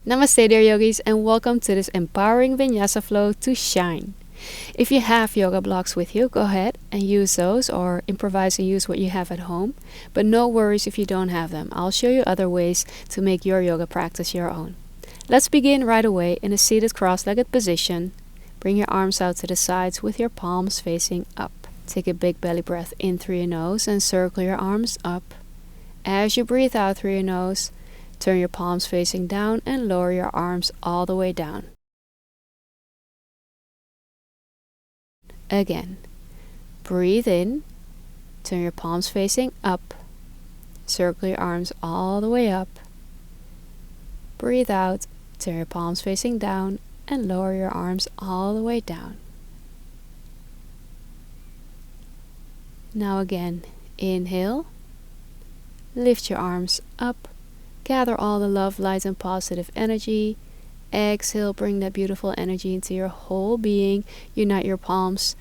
Namaste dear yogis, and welcome to this empowering Vinyasa Flow to shine. If you have yoga blocks with you, go ahead and use those or improvise and use what you have at home. But no worries if you don't have them. I'll show you other ways to make your yoga practice your own. Let's begin right away in a seated cross-legged position. Bring your arms out to the sides with your palms facing up. Take a big belly breath in through your nose and circle your arms up. As you breathe out through your nose, turn your palms facing down and lower your arms all the way down. Again, breathe in, turn your palms facing up, circle your arms all the way up. Breathe out, turn your palms facing down and lower your arms all the way down. Now again, inhale, lift your arms up, gather all the love, light and positive energy. Exhale, bring that beautiful energy into your whole being. Unite your palms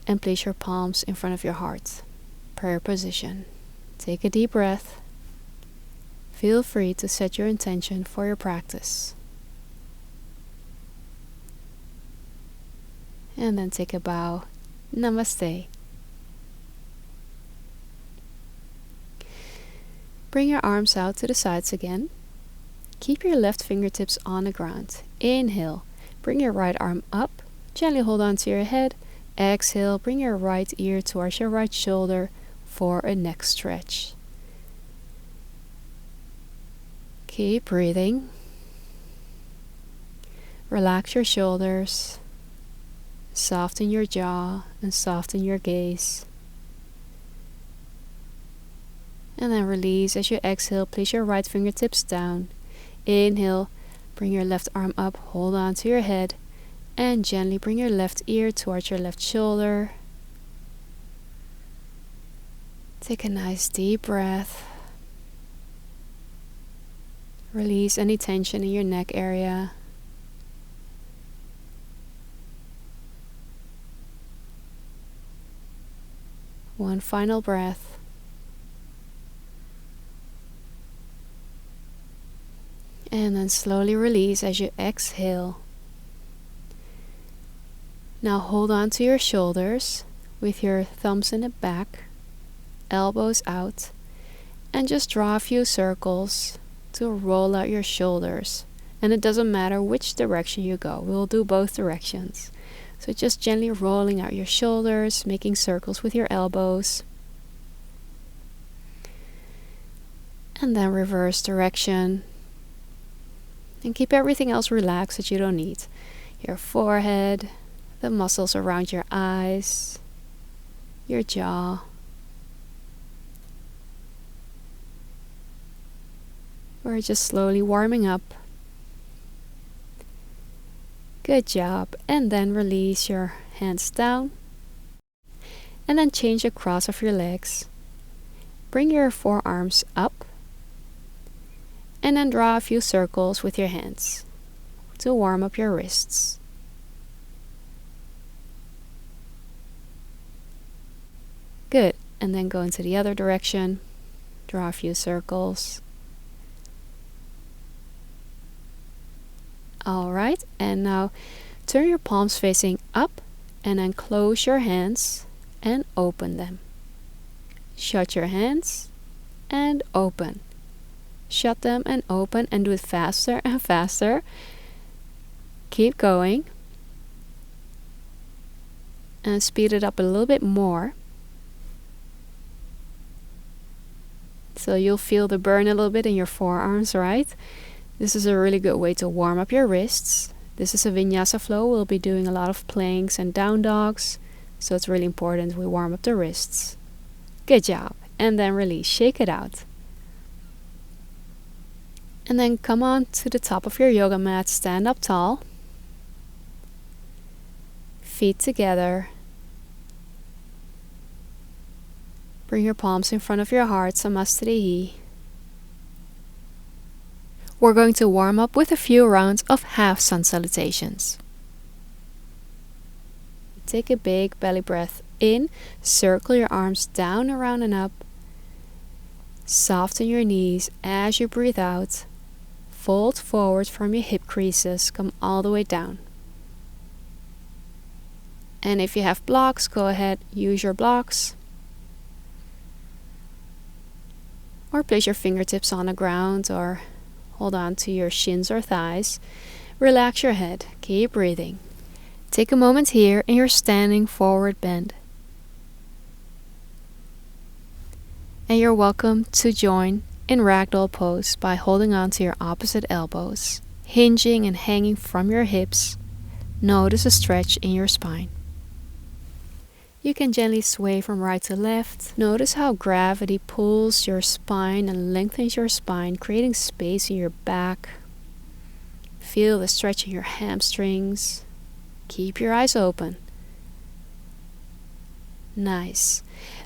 and place your palms in front of your heart. Prayer position. Take a deep breath. Feel free to set your intention for your practice. And then take a bow. Namaste. Bring your arms out to the sides again. Keep your left fingertips on the ground. Inhale, bring your right arm up. Gently hold on to your head. Exhale, bring your right ear towards your right shoulder for a neck stretch. Keep breathing. Relax your shoulders. Soften your jaw and soften your gaze. And then release as you exhale. Place your right fingertips down. Inhale, bring your left arm up, hold on to your head, and gently bring your left ear towards your left shoulder. Take a nice deep breath. Release any tension in your neck area. One final breath. And then slowly release as you exhale. Now hold on to your shoulders with your thumbs in the back, elbows out, and just draw a few circles to roll out your shoulders. And it doesn't matter which direction you go, we'll do both directions. So just gently rolling out your shoulders, making circles with your elbows. And then reverse direction. And keep everything else relaxed that you don't need. Your forehead, the muscles around your eyes, your jaw. We're just slowly warming up. Good job. And then release your hands down. And then change the cross of your legs. Bring your forearms up. And then draw a few circles with your hands to warm up your wrists. Good. And then go into the other direction. Draw a few circles. Alright, and now turn your palms facing up and then close your hands and open them. Shut your hands and open. Shut them and open, and do it faster and faster. Keep going. And speed it up a little bit more. So you'll feel the burn a little bit in your forearms, right? This is a really good way to warm up your wrists. This is a Vinyasa Flow. We'll be doing a lot of planks and down dogs. So it's really important we warm up the wrists. Good job. And then release. Shake it out. And then come on to the top of your yoga mat, stand up tall. Feet together. Bring your palms in front of your heart, Samastarihi. We're going to warm up with a few rounds of half sun salutations. Take a big belly breath in, circle your arms down, around and up. Soften your knees as you breathe out. fold forward from your hip creases, come all the way down. And if you have blocks, go ahead, use your blocks. Or place your fingertips on the ground or hold on to your shins or thighs. Relax your head, keep breathing. Take a moment here in your standing forward bend. And you're welcome to join in ragdoll pose by holding on to your opposite elbows, hinging and hanging from your hips. Notice a stretch in your spine. You can gently sway from right to left. Notice how gravity pulls your spine and lengthens your spine, creating space in your back. Feel the stretch in your hamstrings. Keep your eyes open. Nice.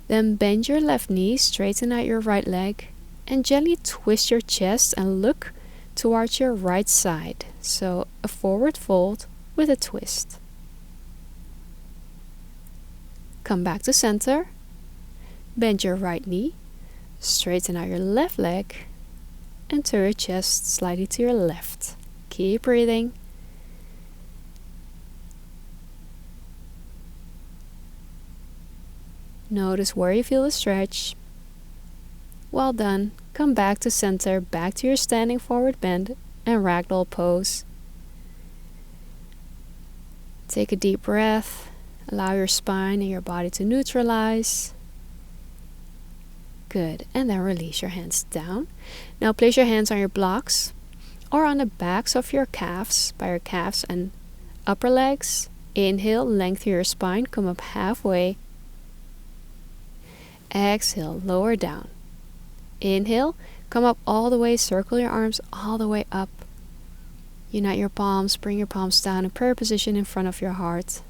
Then bend your left knee, straighten out your right leg, and gently twist your chest and look towards your right side. So a forward fold with a twist. Come back to center. Bend your right knee, straighten out your left leg, and turn your chest slightly to your left. Keep breathing. Notice where you feel the stretch. Well done. Come back to center, back to your standing forward bend and ragdoll pose. Take a deep breath. Allow your spine and your body to neutralize. Good. And then release your hands down. Now place your hands on your blocks or on the backs of your calves, by your calves and upper legs. Inhale, lengthen your spine, come up halfway. Exhale, lower down. Inhale, come up all the way, circle your arms all the way up. Unite your palms, bring your palms down in prayer position in front of your heart.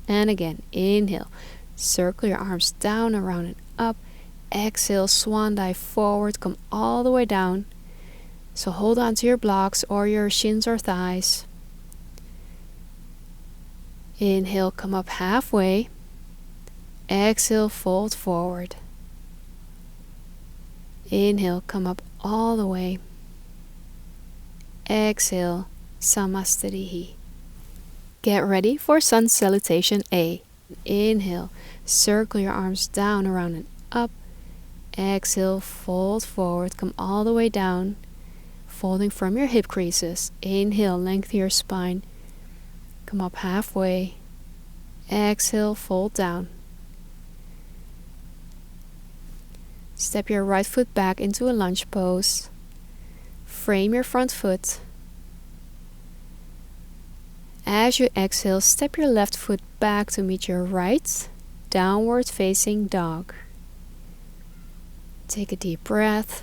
And again, inhale, circle your arms down, around and up. Exhale, swan dive forward, come all the way down. So hold on to your blocks or your shins or thighs. Inhale, come up halfway. Exhale, fold forward. Inhale, come up all the way. Exhale, Samastarihi. Get ready for Sun Salutation A. Inhale, circle your arms down, around and up. Exhale, fold forward, come all the way down, folding from your hip creases. Inhale, lengthen your spine, come up halfway. Exhale, fold down. Step your right foot back into a lunge pose. Frame your front foot. As you exhale, step your left foot back to meet your right, downward facing dog. Take a deep breath.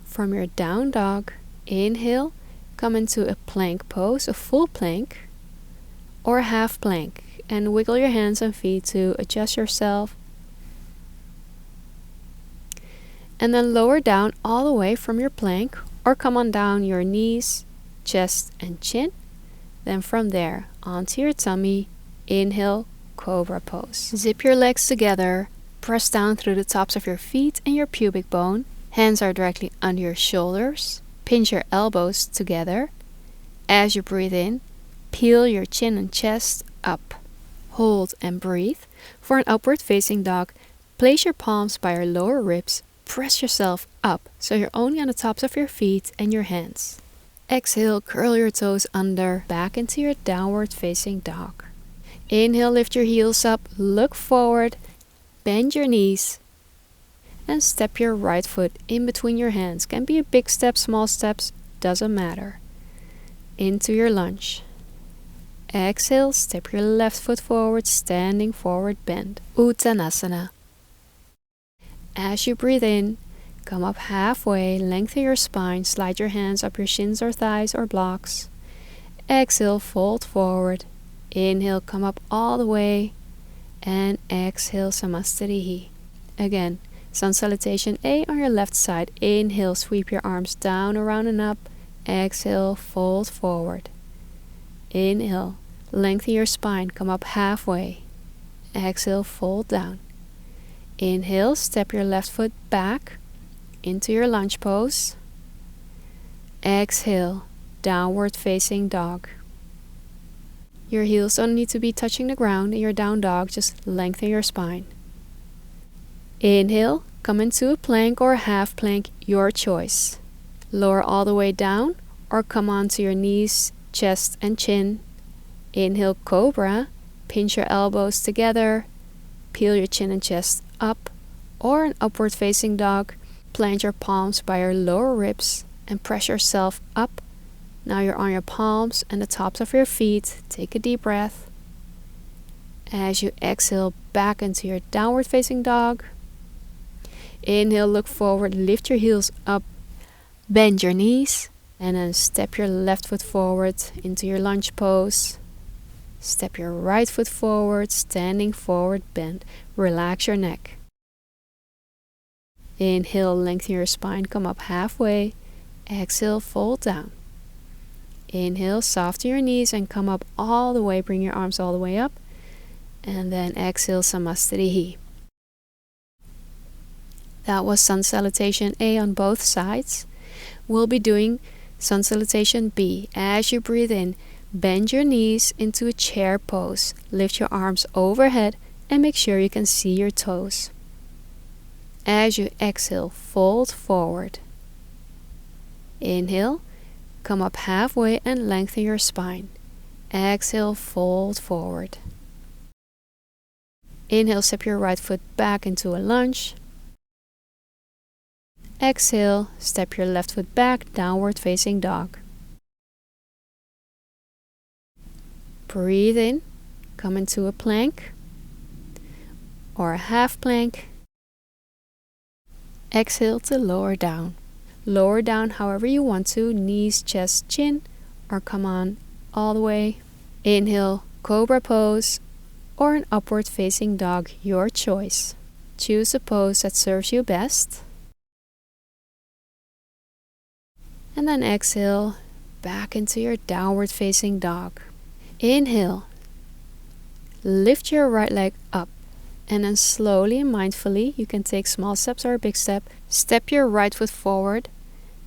From your down dog, inhale, come into a plank pose, a full plank or a half plank, and wiggle your hands and feet to adjust yourself. And then lower down all the way from your plank or come on down your knees, chest and chin. Then from there onto your tummy, inhale, cobra pose. Zip your legs together, press down through the tops of your feet and your pubic bone. Hands are directly under your shoulders. Pinch your elbows together. As you breathe in, peel your chin and chest up. Hold and breathe. For an upward facing dog, place your palms by your lower ribs. Press yourself up so you're only on the tops of your feet and your hands. Exhale, curl your toes under, back into your downward facing dog. Inhale, lift your heels up, look forward, bend your knees, and step your right foot in between your hands. Can be a big step, small steps, doesn't matter. Into your lunge. Exhale, step your left foot forward, standing forward bend. Uttanasana. As you breathe in, come up halfway, lengthen your spine, slide your hands up your shins or thighs or blocks. Exhale, fold forward. Inhale, come up all the way. And exhale, Samastarihi. Again, Sun Salutation A on your left side. Inhale, sweep your arms down, around and up. Exhale, fold forward. Inhale, lengthen your spine, come up halfway. Exhale, fold down. Inhale, step your left foot back into your lunge pose. Exhale, downward facing dog. Your heels don't need to be touching the ground in your down dog, just lengthen your spine. Inhale, come into a plank or a half plank, your choice. Lower all the way down or come onto your knees, chest and chin. Inhale, cobra, pinch your elbows together, peel your chin and chest up, or an upward facing dog. Plant your palms by your lower ribs and press yourself up. Now you're on your palms and the tops of your feet. Take a deep breath. As you exhale back into your downward facing dog. Inhale, look forward, lift your heels up, bend your knees, and then step your left foot forward into your lunge pose. Step your right foot forward, standing forward, bend. Relax your neck. Inhale, lengthen your spine, come up halfway. Exhale, fold down. Inhale, soften your knees and come up all the way. Bring your arms all the way up. And then exhale, Samastitihi. That was Sun Salutation A on both sides. We'll be doing Sun Salutation B. As you breathe in, bend your knees into a chair pose. Lift your arms overhead and make sure you can see your toes. As you exhale, fold forward. Inhale, come up halfway and lengthen your spine. Exhale, fold forward. Inhale, step your right foot back into a lunge. Exhale, step your left foot back, downward facing dog. Breathe in, come into a plank or a half plank. Exhale to lower down. Lower down however you want to, knees, chest, chin, or come on all the way. Inhale, cobra pose or an upward facing dog, your choice. Choose a pose that serves you best. And then exhale, back into your downward facing dog. Inhale, lift your right leg up. And then slowly and mindfully, you can take small steps or a big step. Step your right foot forward,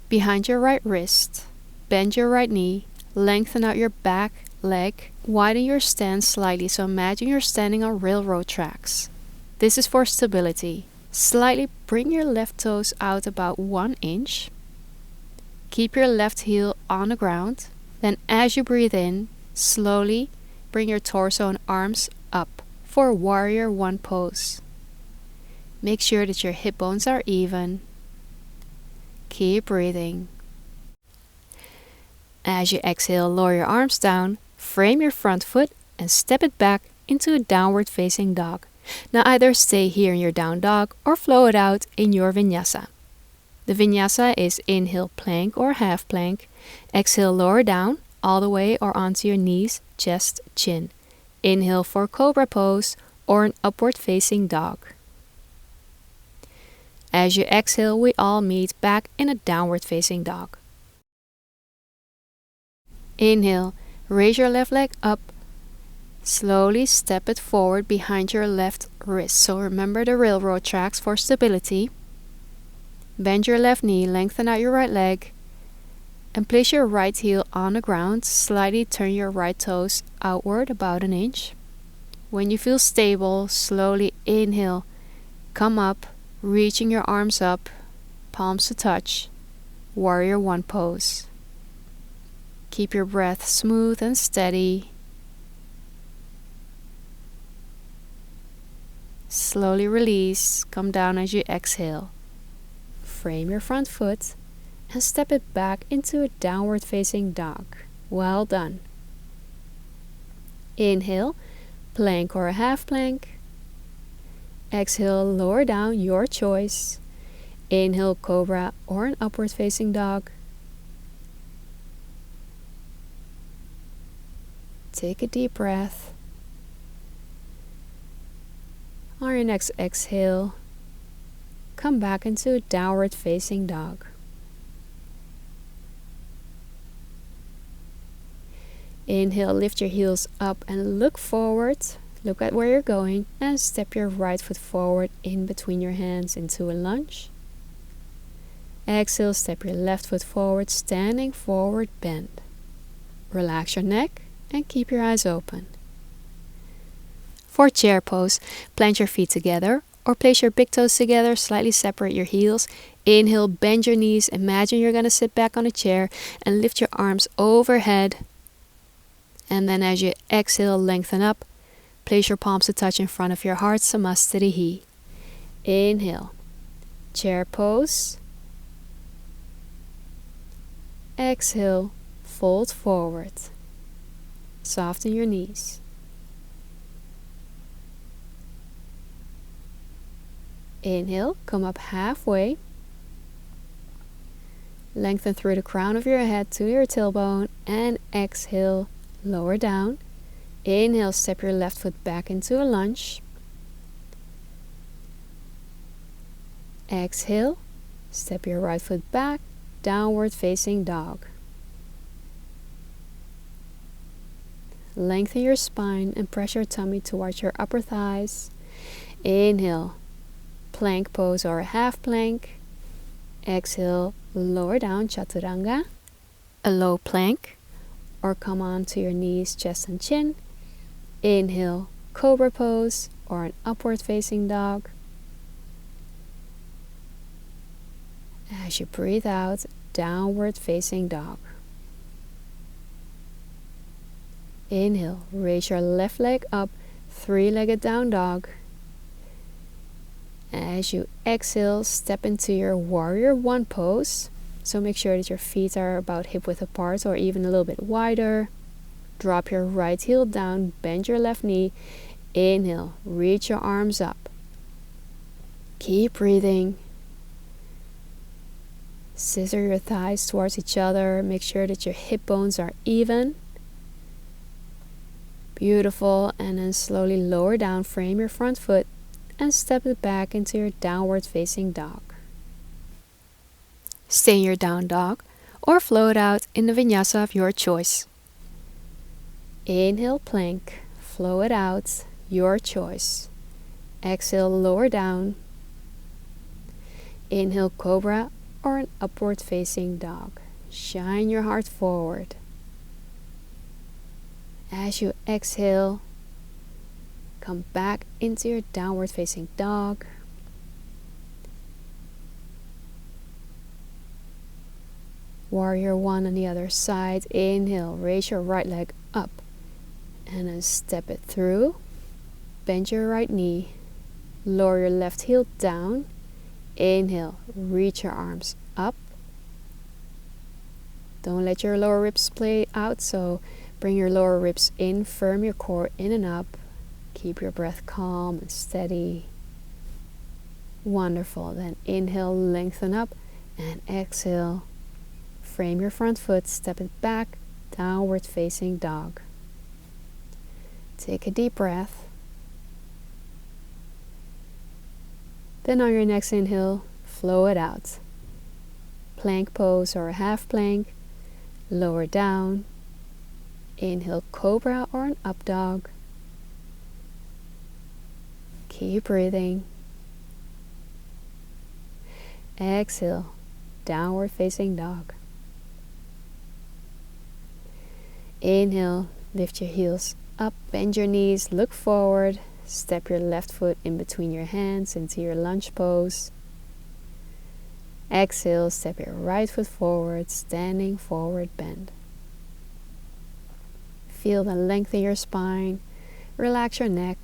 behind your right wrist. Bend your right knee, lengthen out your back leg, widen your stance slightly. So imagine you're standing on railroad tracks. This is for stability. Slightly bring your left toes out about 1 inch. Keep your left heel on the ground. Then as you breathe in, slowly bring your torso and arms up for Warrior One pose. Make sure that your hip bones are even. Keep breathing. As you exhale, lower your arms down, frame your front foot and step it back into a downward facing dog. Now either stay here in your down dog or flow it out in your vinyasa. The vinyasa is inhale plank or half plank. Exhale, lower down all the way or onto your knees, chest, chin. Inhale for cobra pose or an upward facing dog. As you exhale, we all meet back in a downward facing dog. Inhale, raise your left leg up. Slowly step it forward behind your left wrist. So remember the railroad tracks for stability. Bend your left knee, lengthen out your right leg, and place your right heel on the ground. Slightly turn your right toes outward about 1 inch. When you feel stable, slowly inhale, come up, reaching your arms up, palms to touch, Warrior One pose. Keep your breath smooth and steady. Slowly release, come down as you exhale. Frame your front foot and step it back into a downward facing dog. Well done. Inhale, plank or a half plank. Exhale, lower down, your choice. Inhale, cobra or an upward facing dog. Take a deep breath. On your next exhale, come back into a downward facing dog. Inhale, lift your heels up and look forward. Look at where you're going and step your right foot forward in between your hands into a lunge. Exhale, step your left foot forward, standing forward bend. Relax your neck and keep your eyes open. For chair pose, plant your feet together or place your big toes together, slightly separate your heels. Inhale, bend your knees. Imagine you're going to sit back on a chair and lift your arms overhead. And then as you exhale, lengthen up. Place your palms to touch in front of your heart, Samastitihi. Inhale, chair pose. Exhale, fold forward. Soften your knees. Inhale, come up halfway. Lengthen through the crown of your head to your tailbone, and exhale, lower down. Inhale, step your left foot back into a lunge. Exhale, step your right foot back, downward facing dog. Lengthen your spine and press your tummy towards your upper thighs. Inhale, plank pose or a half plank. Exhale, lower down, chaturanga, a low plank, or come on to your knees, chest and chin. Inhale, cobra pose or an upward facing dog. As you breathe out, downward facing dog. Inhale, raise your left leg up, three-legged down dog. As you exhale, step into your warrior one pose. So make sure that your feet are about hip width apart or even a little bit wider. Drop your right heel down, bend your left knee. Inhale, reach your arms up. Keep breathing. Scissor your thighs towards each other. Make sure that your hip bones are even. Beautiful. And then slowly lower down, frame your front foot and step it back into your downward facing dog. Stay in your down dog or float out in the vinyasa of your choice. Inhale, plank, flow it out, your choice. Exhale, lower down. Inhale, cobra or an upward facing dog. Shine your heart forward. As you exhale, come back into your downward facing dog. Warrior one on the other side. Inhale, raise your right leg up and then step it through. Bend your right knee. Lower your left heel down. Inhale, reach your arms up. Don't let your lower ribs splay out, so bring your lower ribs in, firm your core in and up. Keep your breath calm and steady. Wonderful. Then inhale, lengthen up, and exhale. Frame your front foot, step it back, downward facing dog. Take a deep breath. Then on your next inhale, flow it out. Plank pose or a half plank. Lower down. Inhale, cobra or an up dog. Keep breathing. Exhale, downward facing dog. Inhale, lift your heels up, bend your knees, look forward. Step your left foot in between your hands into your lunge pose. Exhale, step your right foot forward, standing forward bend. Feel the length in your spine. Relax your neck.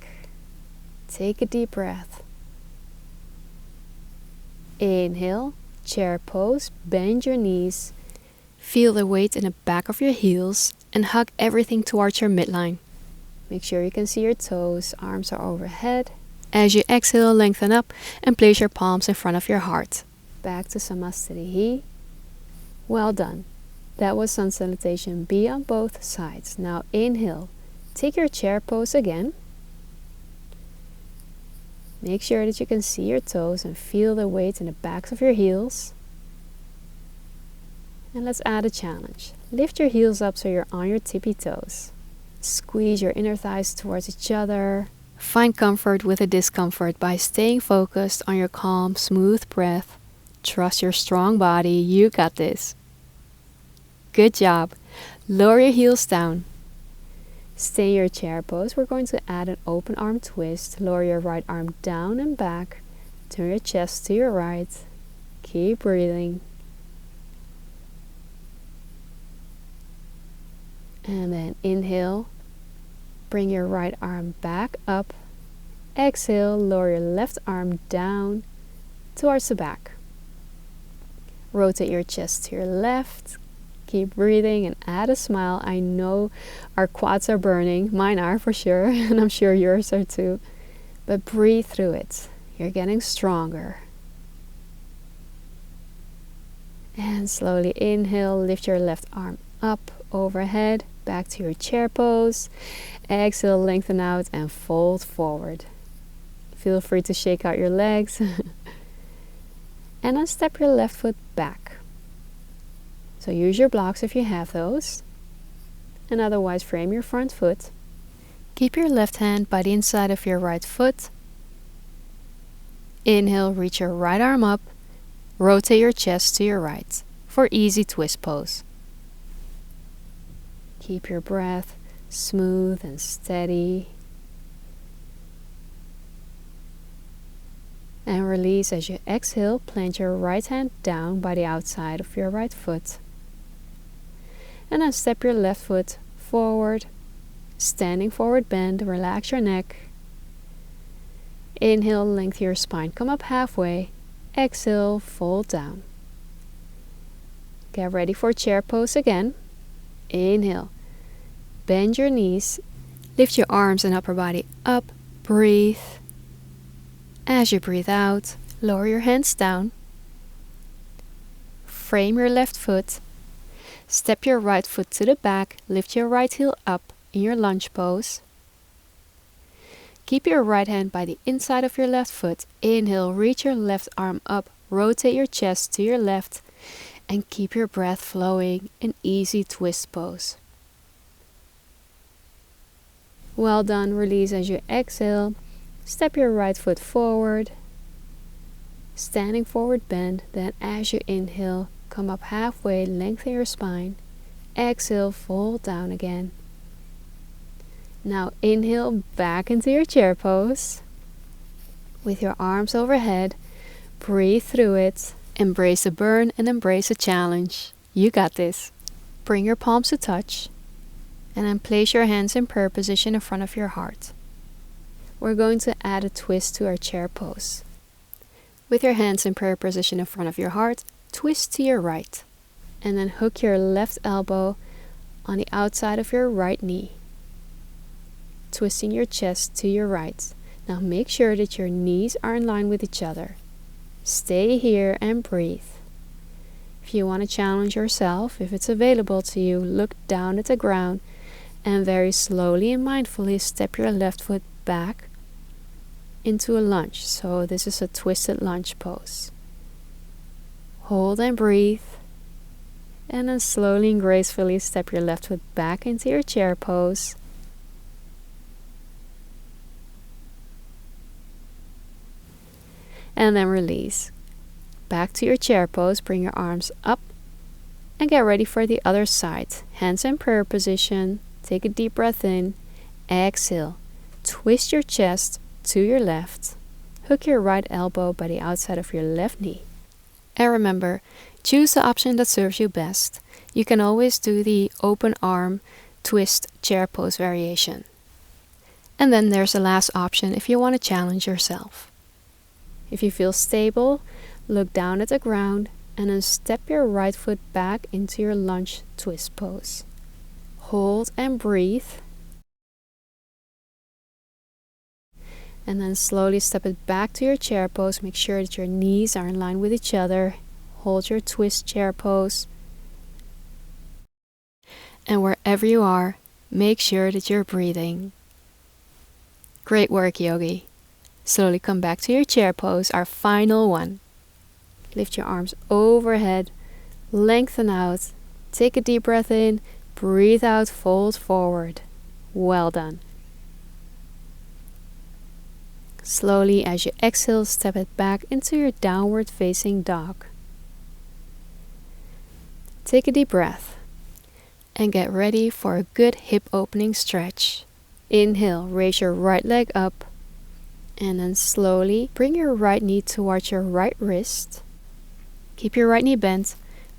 Take a deep breath. Inhale, chair pose, bend your knees. Feel the weight in the back of your heels and hug everything towards your midline. Make sure you can see your toes, arms are overhead. As you exhale, lengthen up and place your palms in front of your heart. Back to Samastitihi. Well done. That was Sun Salutation B on both sides. Now inhale, take your chair pose again. Make sure that you can see your toes and feel the weight in the backs of your heels. And let's add a challenge. Lift your heels up so you're on your tippy toes. Squeeze your inner thighs towards each other. Find comfort with the discomfort by staying focused on your calm, smooth breath. Trust your strong body. You got this. Good job. Lower your heels down. Stay in your chair pose. We're going to add an open arm twist. Lower your right arm down and back. Turn your chest to your right. Keep breathing. And then inhale. Bring your right arm back up. Exhale, lower your left arm down towards the back. Rotate your chest to your left. Keep breathing and add a smile. I know our quads are burning. Mine are for sure, and I'm sure yours are too. But breathe through it. You're getting stronger. And slowly inhale, lift your left arm up overhead, back to your chair pose. Exhale, lengthen out and fold forward. Feel free to shake out your legs. And then step your left foot back. So use your blocks if you have those. And otherwise frame your front foot. Keep your left hand by the inside of your right foot. Inhale, reach your right arm up. Rotate your chest to your right for easy twist pose. Keep your breath smooth and steady. And release as you exhale. Plant your right hand down by the outside of your right foot. And then step your left foot forward. Standing forward bend. Relax your neck. Inhale, lengthen your spine. Come up halfway. Exhale, fold down. Get ready for chair pose again. Inhale. Bend your knees. Lift your arms and upper body up. Breathe. As you breathe out, lower your hands down. Frame your left foot. Step your right foot to the back. Lift your right heel up in your lunge pose. Keep your right hand by the inside of your left foot. Inhale, reach your left arm up. Rotate your chest to your left. And keep your breath flowing in easy twist pose. Well done. Release as you exhale. Step your right foot forward. Standing forward bend. Then as you inhale, come up halfway, lengthen your spine. Exhale, fold down again. Now inhale back into your chair pose. With your arms overhead, breathe through it. Embrace the burn and embrace the challenge. You got this. Bring your palms to touch. And then place your hands in prayer position in front of your heart. We're going to add a twist to our chair pose. With your hands in prayer position in front of your heart, twist to your right. And then hook your left elbow on the outside of your right knee. Twisting your chest to your right. Now make sure that your knees are in line with each other. Stay here and breathe. If you want to challenge yourself, if it's available to you, look down at the ground and very slowly and mindfully step your left foot back into a lunge. So this is a twisted lunge pose. Hold and breathe. And then slowly and gracefully step your left foot back into your chair pose. And then release. Back to your chair pose. Bring your arms up. And get ready for the other side. Hands in prayer position. Take a deep breath in. Exhale. Twist your chest to your left. Hook your right elbow by the outside of your left knee. And remember, choose the option that serves you best. You can always do the open arm twist chair pose variation. And then there's the last option if you want to challenge yourself. If you feel stable, look down at the ground and then step your right foot back into your lunge twist pose. Hold and breathe. And then slowly step it back to your chair pose. Make sure that your knees are in line with each other. Hold your twist chair pose. And wherever you are, make sure that you're breathing. Great work, yogi. Slowly come back to your chair pose, our final one. Lift your arms overhead, lengthen out, take a deep breath in, breathe out, fold forward. Well done. Slowly, as you exhale, step it back into your downward facing dog. Take a deep breath and get ready for a good hip opening stretch. Inhale, raise your right leg up, and then slowly bring your right knee towards your right wrist. Keep your right knee bent.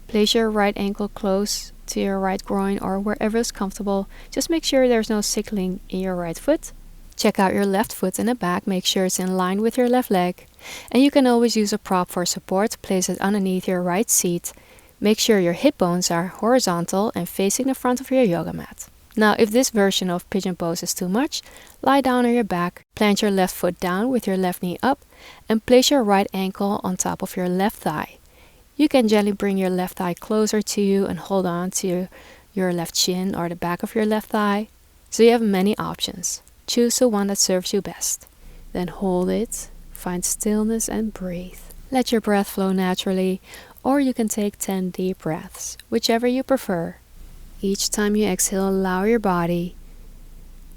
Place your right ankle close to your right groin or wherever is comfortable. Just make sure there's no sickling in your right foot. Check out your left foot in the back. Make sure it's in line with your left leg. And you can always use a prop for support. Place it underneath your right seat. Make sure your hip bones are horizontal and facing the front of your yoga mat. Now, if this version of Pigeon Pose is too much, lie down on your back, plant your left foot down with your left knee up, and place your right ankle on top of your left thigh. You can gently bring your left thigh closer to you and hold on to your left shin or the back of your left thigh. So you have many options. Choose the one that serves you best. Then hold it, find stillness and breathe. Let your breath flow naturally, or you can take 10 deep breaths, whichever you prefer. Each time you exhale, allow your body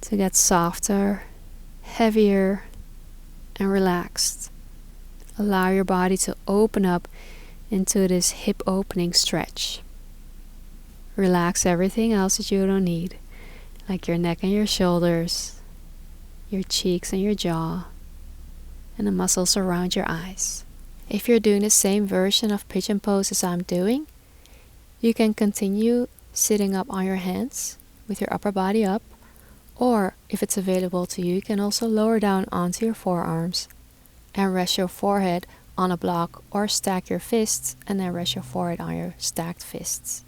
to get softer, heavier, and relaxed. Allow your body to open up into this hip opening stretch. Relax everything else that you don't need, like your neck and your shoulders, your cheeks and your jaw, and the muscles around your eyes. If you're doing the same version of Pigeon Pose as I'm doing, you can continue sitting up on your hands with your upper body up, or if it's available to you, you can also lower down onto your forearms and rest your forehead on a block, or stack your fists and then rest your forehead on your stacked fists.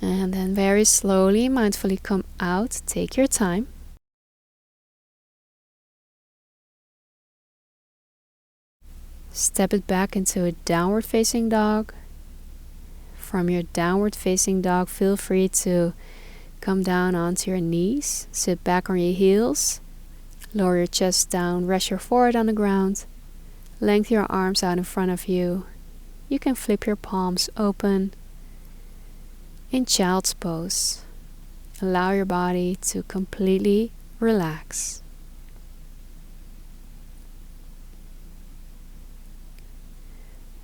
And then very slowly, mindfully come out. Take your time. Step it back into a downward facing dog. From your downward facing dog, feel free to come down onto your knees. Sit back on your heels. Lower your chest down. Rest your forehead on the ground. Lengthen your arms out in front of you. You can flip your palms open. In Child's Pose, allow your body to completely relax.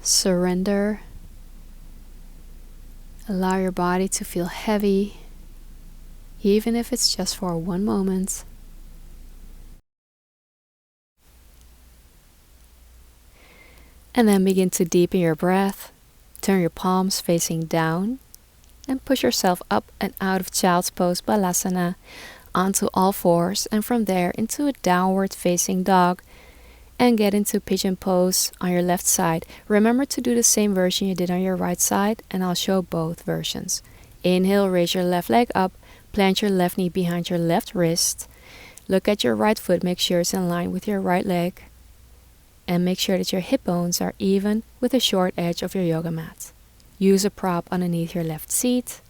Surrender. Allow your body to feel heavy, even if it's just for one moment. And then begin to deepen your breath. Turn your palms facing down and push yourself up and out of Child's Pose Balasana onto all fours, and from there into a downward facing dog, and get into Pigeon Pose on your left side. Remember to do the same version you did on your right side, and I'll show both versions. Inhale, raise your left leg up, plant your left knee behind your left wrist. Look at your right foot, make sure it's in line with your right leg, and make sure that your hip bones are even with the short edge of your yoga mat. Use a prop underneath your left seat.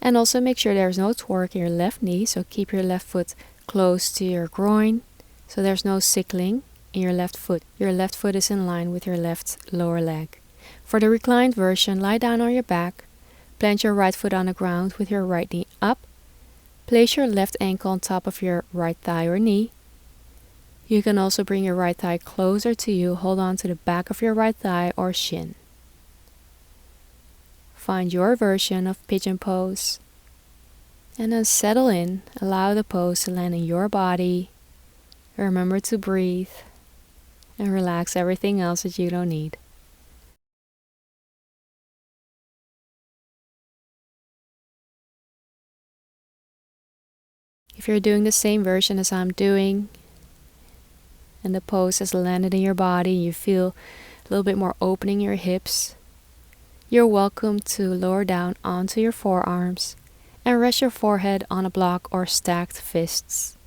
And also make sure there's no torque in your left knee, so keep your left foot close to your groin, so there's no sickling in your left foot. Your left foot is in line with your left lower leg. For the reclined version, lie down on your back, plant your right foot on the ground with your right knee up, place your left ankle on top of your right thigh or knee. You can also bring your right thigh closer to you, hold on to the back of your right thigh or shin. Find your version of Pigeon Pose, and then settle in. Allow the pose to land in your body. Remember to breathe and relax everything else that you don't need. If you're doing the same version as I'm doing, and the pose has landed in your body, you feel a little bit more opening your hips, you're welcome to lower down onto your forearms and rest your forehead on a block or stacked fists.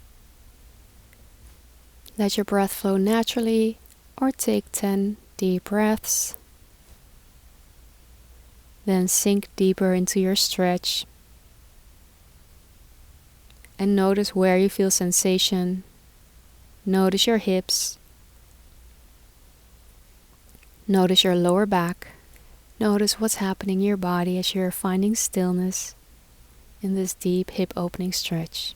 Let your breath flow naturally, or take 10 deep breaths. Then sink deeper into your stretch. And notice where you feel sensation. Notice your hips. Notice your lower back. Notice what's happening in your body as you're finding stillness in this deep hip opening stretch.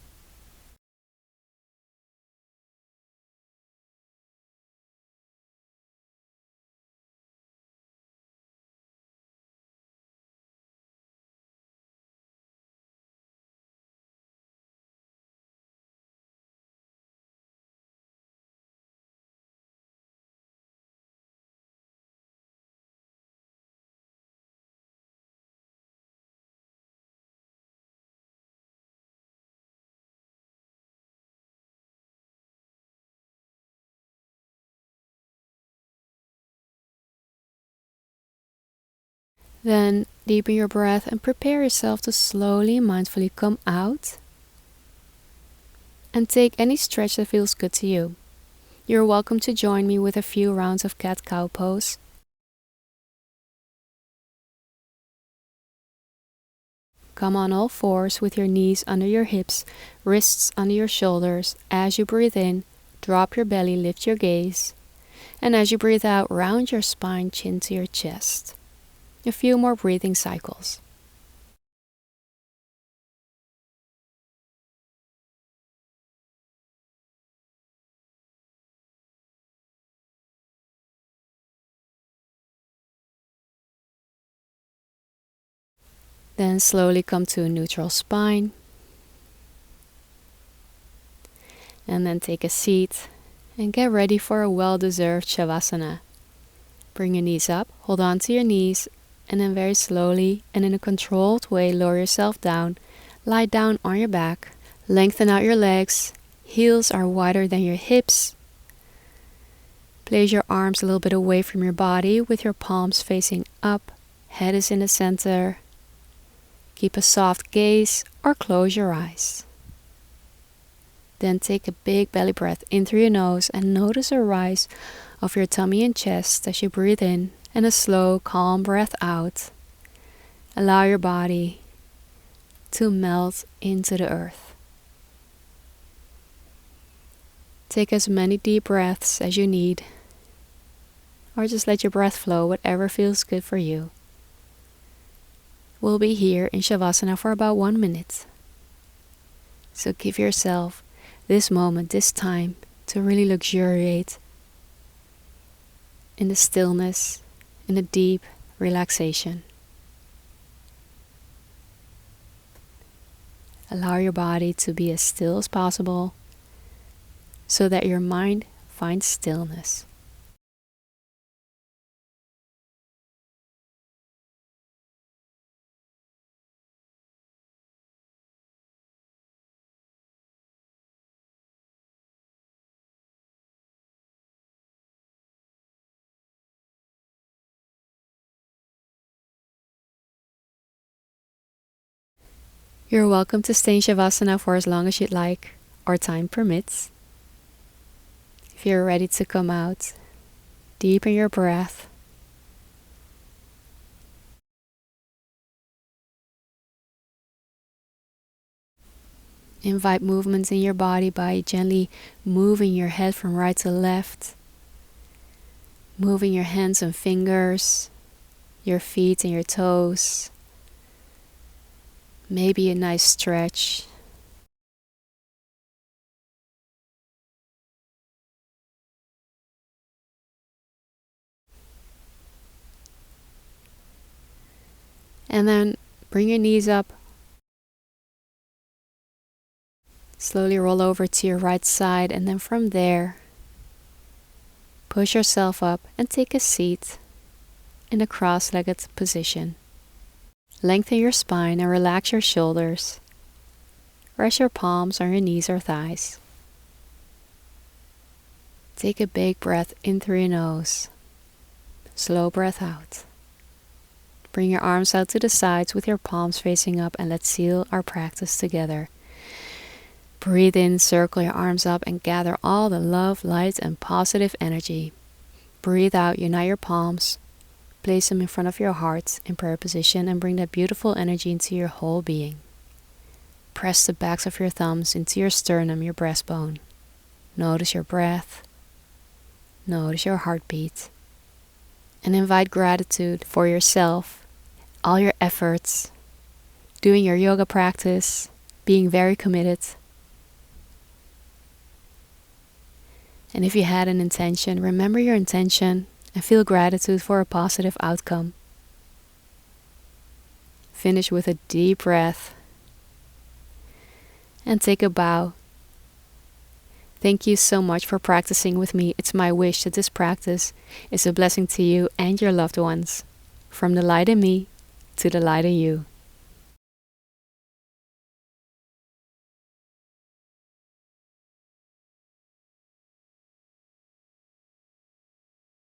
Then deepen your breath and prepare yourself to slowly and mindfully come out and take any stretch that feels good to you. You're welcome to join me with a few rounds of cat-cow pose. Come on all fours with your knees under your hips, wrists under your shoulders. As you breathe in, drop your belly, lift your gaze. And as you breathe out, round your spine, chin to your chest. A few more breathing cycles. Then slowly come to a neutral spine. And then take a seat and get ready for a well-deserved Savasana. Bring your knees up, hold on to your knees, and then very slowly and in a controlled way lower yourself down. Lie down on your back. Lengthen out your legs. Heels are wider than your hips. Place your arms a little bit away from your body with your palms facing up. Head is in the center. Keep a soft gaze or close your eyes. Then take a big belly breath in through your nose and notice a rise of your tummy and chest as you breathe in, and a slow, calm breath out. Allow your body to melt into the earth. Take as many deep breaths as you need, or just let your breath flow, whatever feels good for you. We'll be here in Shavasana for about 1 minute. So give yourself this moment, this time, to really luxuriate in the stillness, in the deep relaxation. Allow your body to be as still as possible so that your mind finds stillness. You're welcome to stay in Shavasana for as long as you'd like, or time permits. If you're ready to come out, deepen your breath. Invite movements in your body by gently moving your head from right to left, moving your hands and fingers, your feet and your toes. Maybe a nice stretch. And then bring your knees up. Slowly roll over to your right side, and then from there, push yourself up and take a seat in a cross-legged position. Lengthen your spine and relax your shoulders. Rest your palms on your knees or thighs. Take a big breath in through your nose. Slow breath out. Bring your arms out to the sides with your palms facing up, and let's seal our practice together. Breathe in, circle your arms up and gather all the love, light, and positive energy. Breathe out, unite your palms. Place them in front of your heart in prayer position and bring that beautiful energy into your whole being. Press the backs of your thumbs into your sternum, your breastbone. Notice your breath. Notice your heartbeat. And invite gratitude for yourself, all your efforts, doing your yoga practice, being very committed. And if you had an intention, remember your intention and feel gratitude for a positive outcome. Finish with a deep breath and take a bow. Thank you so much for practicing with me. It's my wish that this practice is a blessing to you and your loved ones. From the light in me to the light in you.